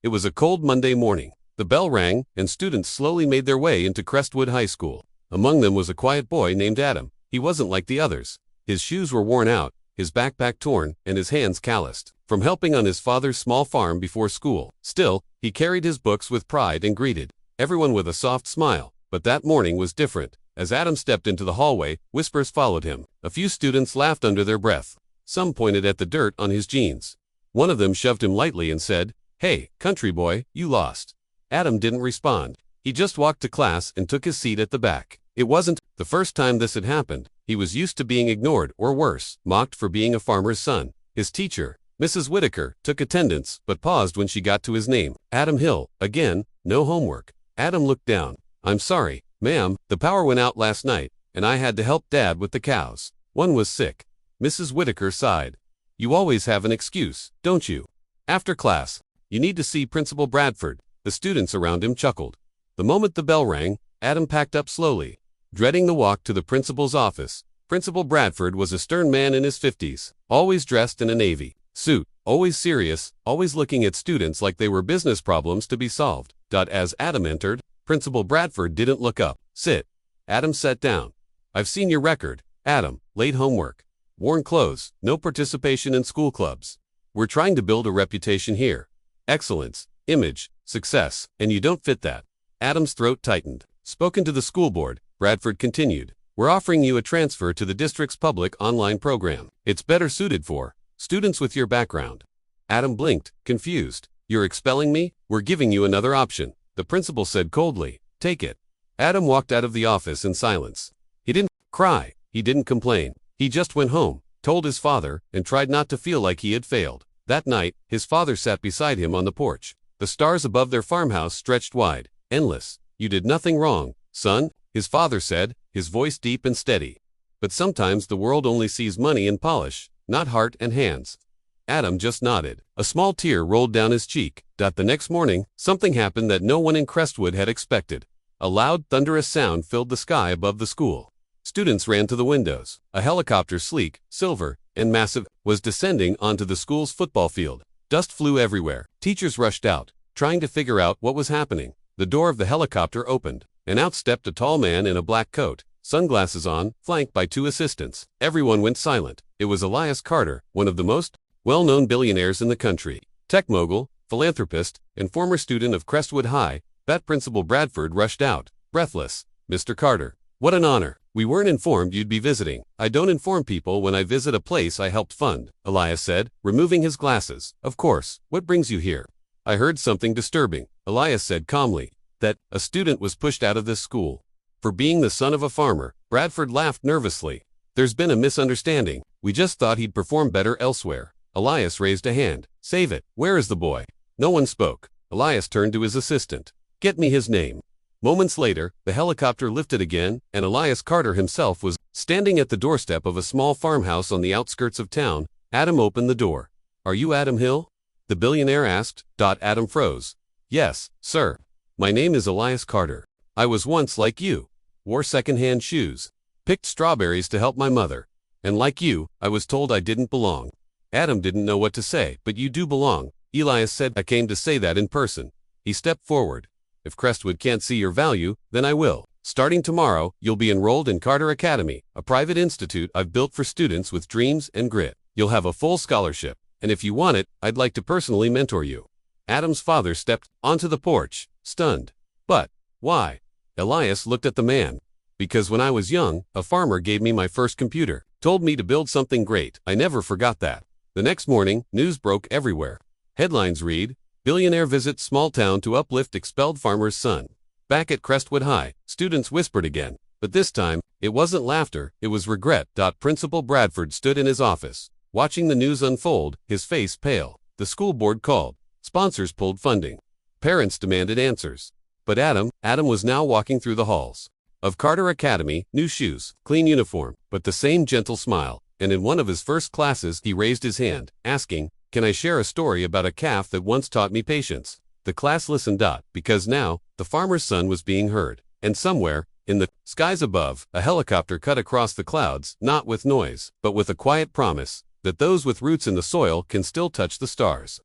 It was a cold Monday morning. The bell rang, and students slowly made their way into Crestwood High School. Among them was a quiet boy named Adam. He wasn't like the others. His shoes were worn out, his backpack torn, and his hands calloused from helping on his father's small farm before school. Still, he carried his books with pride and greeted everyone with a soft smile. But that morning was different. As Adam stepped into the hallway, whispers followed him. A few students laughed under their breath. Some pointed at the dirt on his jeans. One of them shoved him lightly and said, "Hey, country boy, you lost." Adam didn't respond. He just walked to class and took his seat at the back. It wasn't the first time this had happened. He was used to being ignored or worse, mocked for being a farmer's son. His teacher, Mrs. Whitaker, took attendance but paused when she got to his name. Adam Hill, again, no homework. Adam looked down. "I'm sorry, ma'am, the power went out last night, and I had to help Dad with the cows. One was sick." Mrs. Whitaker sighed. "You always have an excuse, don't you? After class, you need to see Principal Bradford." The students around him chuckled. The moment the bell rang, Adam packed up slowly, dreading the walk to the principal's office. Principal Bradford was a stern man in his 50s, always dressed in a navy suit, always serious, always looking at students like they were business problems to be solved. As Adam entered, Principal Bradford didn't look up. "Sit." Adam sat down. "I've seen your record, Adam. Late homework, worn clothes, no participation in school clubs. We're trying to build a reputation here. Excellence, image, success, and you don't fit that." Adam's throat tightened. "Spoken to the school board," Bradford continued. "We're offering you a transfer to the district's public online program. It's better suited for students with your background." Adam blinked, confused. "You're expelling me? We're giving you another option," the principal said coldly. "Take it." Adam walked out of the office in silence. He didn't cry. He didn't complain. He just went home, told his father, and tried not to feel like he had failed. That night, his father sat beside him on the porch. The stars above their farmhouse stretched wide, endless. "You did nothing wrong, son," his father said, his voice deep and steady. "But sometimes the world only sees money and polish, not heart and hands." Adam just nodded. A small tear rolled down his cheek. The next morning, something happened that no one in Crestwood had expected. A loud, thunderous sound filled the sky above the school. Students ran to the windows. A helicopter, sleek, silver, and massive, was descending onto the school's football field. Dust flew everywhere. Teachers rushed out, trying to figure out what was happening. The door of the helicopter opened, and out stepped a tall man in a black coat, sunglasses on, flanked by two assistants. Everyone went silent. It was Elias Carter, one of the most well-known billionaires in the country. Tech mogul, philanthropist, and former student of Crestwood High. Principal Bradford rushed out, breathless. "Mr. Carter, what an honor. We weren't informed you'd be visiting." "I don't inform people when I visit a place I helped fund," Elias said, removing his glasses. "Of course. What brings you here?" "I heard something disturbing," Elias said calmly. "That a student was pushed out of this school for being the son of a farmer." Bradford laughed nervously. "There's been a misunderstanding. We just thought he'd perform better elsewhere." Elias raised a hand. "Save it. Where is the boy?" No one spoke. Elias turned to his assistant. "Get me his name." Moments later, the helicopter lifted again, and Elias Carter himself was standing at the doorstep of a small farmhouse on the outskirts of town. Adam opened the door. "Are you Adam Hill?" the billionaire asked. Adam froze. "Yes, sir. My name is Elias Carter. I was once like you. Wore second-hand shoes. Picked strawberries to help my mother. And like you, I was told I didn't belong." Adam didn't know what to say. "But you do belong," Elias said. "I came to say that in person." He stepped forward. "If Crestwood can't see your value, then I will. Starting tomorrow, you'll be enrolled in Carter Academy, a private institute I've built for students with dreams and grit. You'll have a full scholarship, and if you want it, I'd like to personally mentor you." Adam's father stepped onto the porch, stunned. "But why?" Elias looked at the man. "Because when I was young, a farmer gave me my first computer, told me to build something great. I never forgot that." The next morning, news broke everywhere. Headlines read, "Billionaire visits small town to uplift expelled farmer's son." Back at Crestwood High, students whispered again. But this time, it wasn't laughter, it was regret. Principal Bradford stood in his office, watching the news unfold, his face pale. The school board called. Sponsors pulled funding. Parents demanded answers. But Adam was now walking through the halls of Carter Academy, new shoes, clean uniform, but the same gentle smile. And in one of his first classes, he raised his hand, asking, "Can I share a story about a calf that once taught me patience?" The class listened, because now, the farmer's son was being heard. And somewhere, in the skies above, a helicopter cut across the clouds, not with noise, but with a quiet promise that those with roots in the soil can still touch the stars.